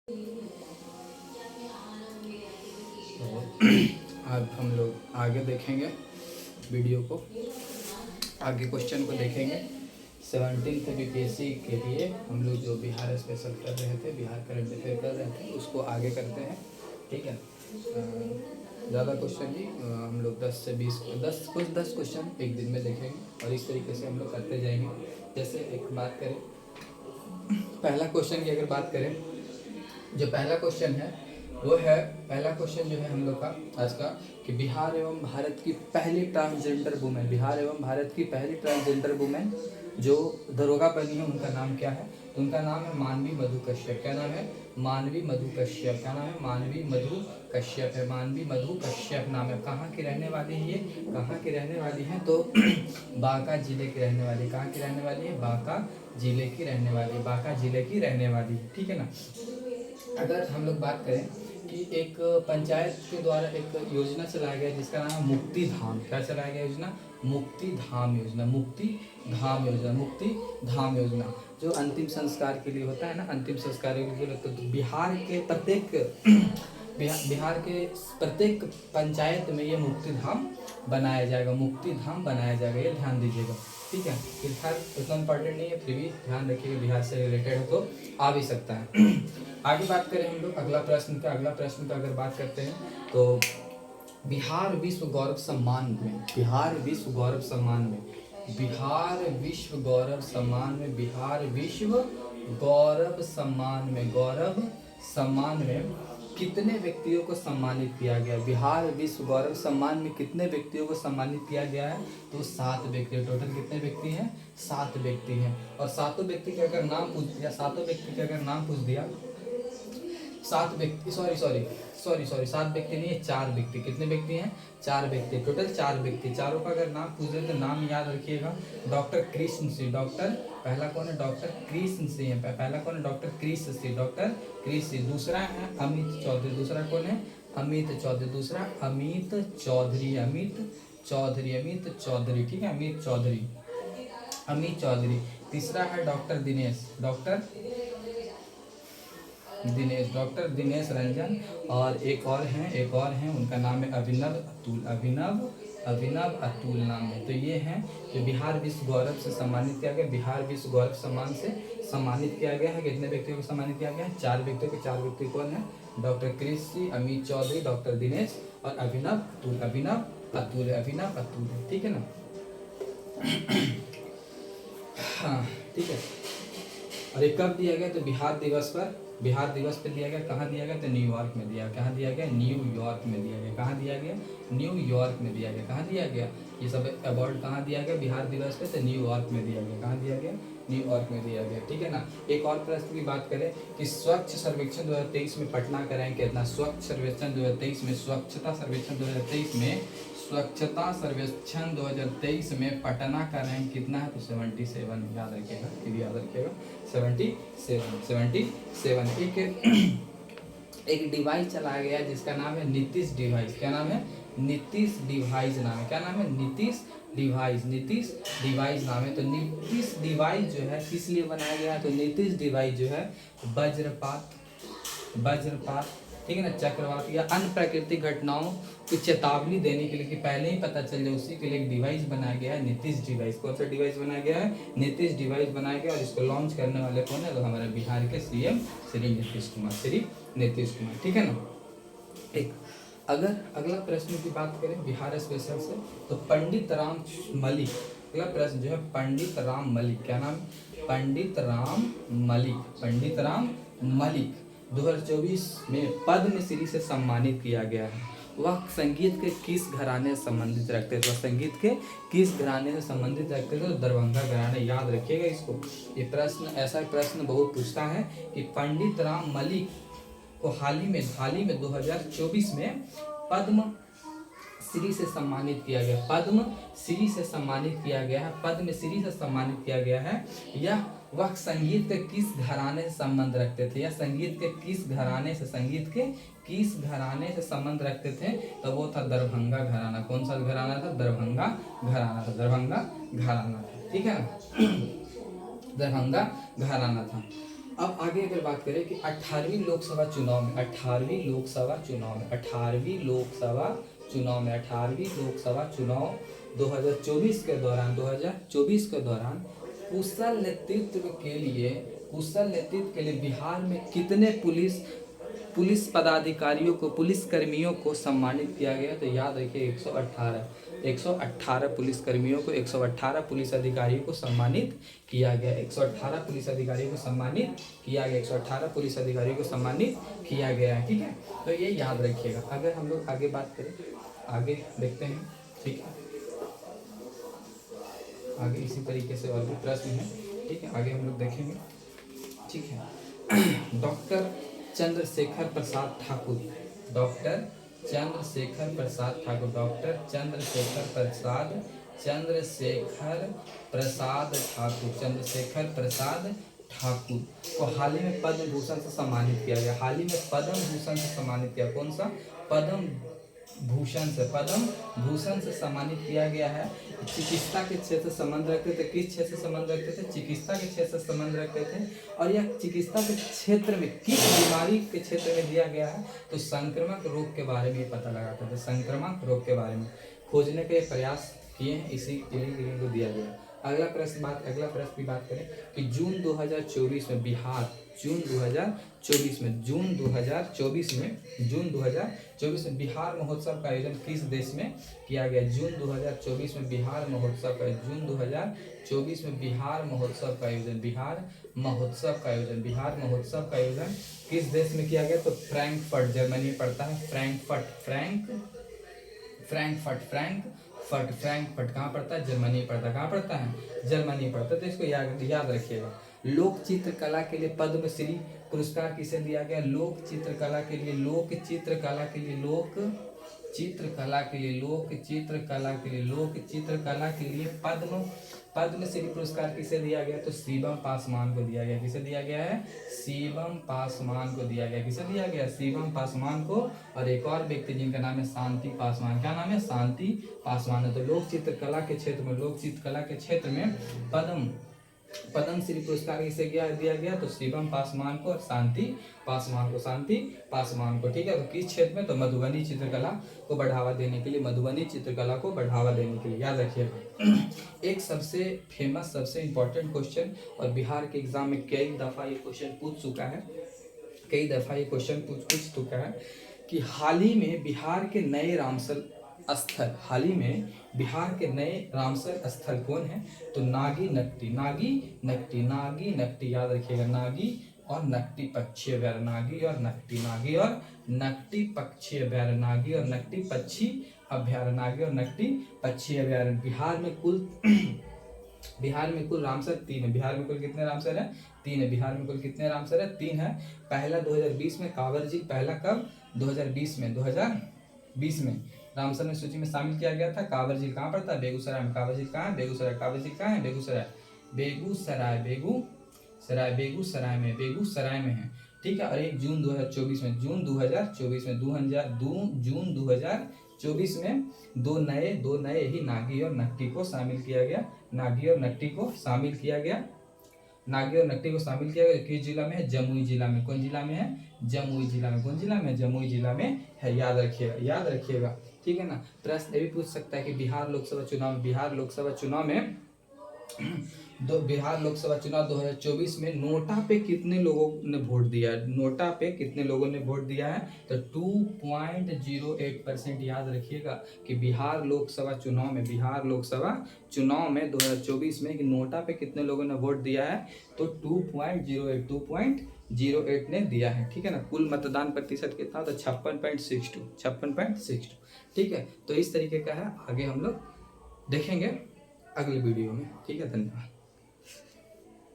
तो अब हम लोग आगे देखेंगे वीडियो को, आगे क्वेश्चन को देखेंगे। 17th बीपीएससी के लिए हम लोग जो बिहार स्पेशल कर रहे थे, बिहार करंट अफेयर कर रहे थे, उसको आगे करते हैं। ठीक है, ज़्यादा क्वेश्चन नहीं, हम लोग 10 से 20 10 क्वेश्चन एक दिन में देखेंगे और इस तरीके से हम लोग करते जाएंगे। जैसे एक बात करें, पहला क्वेश्चन की अगर बात करें, जो पहला क्वेश्चन है वो है, पहला क्वेश्चन जो है हम लोग का आज का, कि बिहार एवं भारत की पहली ट्रांसजेंडर वुमेन, बिहार एवं भारत की पहली ट्रांसजेंडर वुमेन जो दरोगा बनी है, उनका नाम क्या है? तो उनका नाम है मानवी मधु कश्यप। क्या नाम है? मानवी मधु कश्यप। क्या नाम है? मानवी मधु कश्यप है। मानवी मधु कश्यप नाम है। कहाँ की रहने वाली है ये? कहाँ की रहने वाली है? तो बांका जिले की रहने वाली। कहाँ की रहने वाली है? बांका जिले की रहने वाली। बांका जिले की रहने वाली, ठीक है ना। अगर हम लोग बात करें कि एक पंचायत के द्वारा एक योजना चलाया गया जिसका नाम है मुक्ति धाम। क्या चलाया गया योजना? मुक्ति धाम योजना। मुक्ति धाम योजना। मुक्ति धाम योजना जो अंतिम संस्कार के लिए होता है ना, अंतिम संस्कार के लिए। तो बिहार के प्रत्येक पंचायत में ये मुक्ति धाम बनाया जाएगा। मुक्ति धाम बनाया जाएगा, ये ध्यान दीजिएगा, ठीक है। बिहार उतना इम्पोर्टेंट नहीं है, फिर भी ध्यान रखिएगा, बिहार से रिलेटेड हो तो आ भी सकता है। आगे बात करें हम लोग अगला प्रश्न का अगर बात करते हैं तो बिहार विश्व गौरव सम्मान में, बिहार विश्व गौरव सम्मान में, बिहार विश्व गौरव सम्मान में, बिहार विश्व गौरव सम्मान में, गौरव सम्मान में कितने व्यक्तियों को सम्मानित किया गया? बिहार विश्व गौरव सम्मान में कितने व्यक्तियों को सम्मानित किया गया है? तो 7 व्यक्ति। टोटल कितने व्यक्ति हैं? 7 व्यक्ति हैं। और सातों व्यक्ति के अगर नाम पूछ दिया, 7 व्यक्ति के अगर नाम पूछ दिया, 7 व्यक्ति, सॉरी 7 व्यक्ति नहीं है, 4 व्यक्ति। कितने व्यक्ति हैं? 4 व्यक्ति। टोटल 4 व्यक्ति। चारों का अगर नाम पूछ दे तो नाम याद रखिएगा। डॉक्टर कृष्ण सिंह, डॉक्टर पहला कौन है? डॉक्टर कृष्ण सिंह है। पहला कौन है? Doctor Krishna Singh, doctor Krishna Singh. दूसरा है अमित चौधरी। दूसरा कौन है? अमित चौधरी। दूसरा अमित चौधरी, अमित चौधरी, अमित चौधरी, ठीक है, अमित चौधरी, अमित चौधरी। तीसरा है डॉक्टर दिनेश, डॉक्टर दिनेश रंजन। और एक और हैं, उनका नाम है अभिनव अतुल, अभिनव अतुल नाम है। तो ये हैं जो बिहार विश्व गौरव से सम्मानित किया गया, बिहार विश्व गौरव सम्मान से सम्मानित किया गया है। कितने व्यक्तियों को सम्मानित किया गया है? 4 व्यक्तियों को। 4 व्यक्ति कौन है? डॉक्टर कृषि, अमित चौधरी, डॉक्टर दिनेश और अभिनव अतुल, अभिनव अतुल, ठीक है ना। हाँ, ठीक है। और ये कब दिया गया? तो बिहार दिवस पर दिया गया। कहाँ दिया गया? तो न्यूयॉर्क में दिया। कहाँ दिया गया? न्यूयॉर्क में दिया गया। कहाँ दिया गया? न्यूयॉर्क में दिया गया। कहाँ दिया गया? ये सब अवार्ड कहाँ दिया गया? बिहार दिवस पे तो न्यूयॉर्क में दिया गया। कहाँ दिया गया? न्यूयॉर्क में दिया गया, ठीक है ना। एक और प्रश्न की बात करें कि स्वच्छ सर्वेक्षण 2023 में पटना का रैंक कितना? स्वच्छ सर्वेक्षण 2023 में, स्वच्छता सर्वेक्षण 2023 में, स्वच्छता सर्वेक्षण 2023 में पटना का रैंक कितना है? तो 77, याद रखिएगा, फिर याद रखिएगा, 77। एक डिवाइस चलाया गया जिसका नाम है नीतीश डिवाइस। क्या नाम है? नीतीश डिवाइस नाम है। क्या नाम है? नीतीश डिवाइस, नीतीश डिवाइस नाम है। तो नीतीश डिवाइस जो है किस लिए बनाया गया है? तो नीतीश डिवाइस जो है वज्रपात, ठीक है ना, चक्रवात या अन्य प्राकृतिक घटनाओं की चेतावनी देने के लिए, कि पहले ही पता चल जाए, उसी के लिए एक डिवाइस बनाया गया है, नीतीश डिवाइस। कौन सा डिवाइस बनाया गया है? नीतीश डिवाइस बनाया गया। और इसको लॉन्च करने वाले कौन है? तो हमारे बिहार के सीएम श्री नीतीश कुमार, ठीक है ना। एक अगर अगला प्रश्न की बात करें बिहार स्पेशल से, तो पंडित राम मलिक, अगला प्रश्न जो है पंडित राम मलिक। क्या नाम? पंडित राम मलिक 2024 में पद्मश्री से सम्मानित किया गया है। वह संगीत के किस घराने से संबंधित रखते थे? संगीत के किस घराने से संबंधित रखते थे? तो दरभंगा घराने, याद रखिएगा इसको। ये प्रश्न, ऐसा प्रश्न बहुत पूछता है कि पंडित राम मलिक को हाल ही में 2024 में पद्म श्री से सम्मानित किया गया, पद्मश्री से सम्मानित किया गया है। यह वह संगीत के किस घराने से संबंध रखते थे? या संगीत के किस घराने से संबंध रखते थे? तो वो था दरभंगा घराना। कौन सा घराना था? दरभंगा घराना था, ठीक है ना, दरभंगा घराना था। अब आगे अगर बात करें कि 18वीं लोकसभा चुनाव में 18वीं लोकसभा चुनाव में 18वीं लोकसभा चुनाव में 18वीं लोकसभा चुनाव 2024 के दौरान कुशल नेतृत्व के लिए बिहार में कितने पुलिस पदाधिकारियों को, पुलिस कर्मियों को सम्मानित किया गया? तो याद रखिए 118 पुलिस कर्मियों को, 118 पुलिस अधिकारियों को सम्मानित किया गया। 118 पुलिस अधिकारियों को सम्मानित किया गया। 118 पुलिस अधिकारियों को सम्मानित किया गया है। ठीक है, तो ये याद रखिएगा। अगर हम लोग आगे बात करें, आगे देखते हैं। ठीक है, आगे इसी तरीके से और भी प्रश्न है। ठीक है, आगे हम लोग देखेंगे। ठीक है, डॉक्टर चंद्रशेखर प्रसाद ठाकुर, डॉक्टर चंद्रशेखर प्रसाद ठाकुर को हाल ही में पद्म भूषण से सम्मानित किया गया। हाल ही में पद्म भूषण से सम्मानित किया। कौन सा? पद्म भूषण से सम्मानित किया गया है। चिकित्सा के क्षेत्र से संबंध रखते थे। किस क्षेत्र से संबंध रखते थे? चिकित्सा के क्षेत्र से संबंध रखते थे। और यह चिकित्सा के क्षेत्र में किस बीमारी के क्षेत्र में दिया गया है? तो संक्रामक रोग के बारे में पता लगाते थे। संक्रामक रोग के बारे में खोजने के प्रयास किए हैं, इसी के लिए को दिया गया। अगला प्रश्न की बात करें कि जून 2024 में बिहार, जून 2024 में बिहार महोत्सव का आयोजन किस देश में किया गया? जून 2024 में बिहार महोत्सव का आयोजन किस देश में किया गया? तो फ्रैंकफर्ट, जर्मनी में पड़ता है। फ्रैंकफर्ट कहाँ पड़ता है? जर्मनी पड़ता है। कहाँ पड़ता है? जर्मनी पड़ता है। तो इसको याद रखिएगा। लोक चित्रकला के लिए पद्मश्री पुरस्कार किसे दिया गया? लोक चित्रकला के लिए पद्मश्री पुरस्कार किसे दिया गया? तो शिवम पासवान को दिया गया। किसे दिया गया है? शिवम पासवान को दिया गया। किसे दिया गया? शिवम पासवान को। और एक और व्यक्ति जिनका नाम है शांति पासवान। क्या नाम है? शांति पासवान है। तो लोक चित्रकला के क्षेत्र में पद्मश्री पुरस्कार किसे दिया गया? तो शिवम पासवान को और शांति पासवान को। ठीक है, तो किस क्षेत्र में? तो मधुबनी चित्रकला को बढ़ावा देने के लिए, याद रखिएगा। एक सबसे फेमस, सबसे इम्पोर्टेंट क्वेश्चन, और बिहार के एग्जाम में कई दफा ये क्वेश्चन पूछ चुका है कि हाल ही में बिहार के नए रामसर स्थल कौन है? तो नागी नकटी, याद रखिएगा। नागी और नकटी पक्षी अभ्यारण्य। बिहार में कुल रामसर 3 है। बिहार में कुल कितने रामसर है? 3 है। पहला 2020 में कांवर झील, पहला कब? 2020 में रामसर में सूची में शामिल किया गया था। कांवर झील कहाँ पड़ता है? बेगूसराय में। कांवर झील कहाँ है? बेगूसराय में है। ठीक है, और एक जून 2024 में दो नए ही नागी और नकटी को शामिल किया गया। किस जिला में है? जमुई जिला में। कौन जिला में है? जमुई जिला में है। याद रखिएगा। ठीक है ना। प्रश्न ये भी पूछ सकता है कि बिहार लोकसभा चुनाव 2024 में नोटा पे कितने लोगों ने वोट दिया है? तो 2.08%। याद रखिएगा कि बिहार लोकसभा चुनाव में 2024 में नोटा पे कितने लोगों ने वोट दिया है? तो 2.08 ने दिया है। ठीक है ना। कुल मतदान प्रतिशत कितना? तो 56.62। ठीक है, तो इस तरीके का है। आगे हम लोग देखेंगे अगले वीडियो में। ठीक है, धन्यवाद।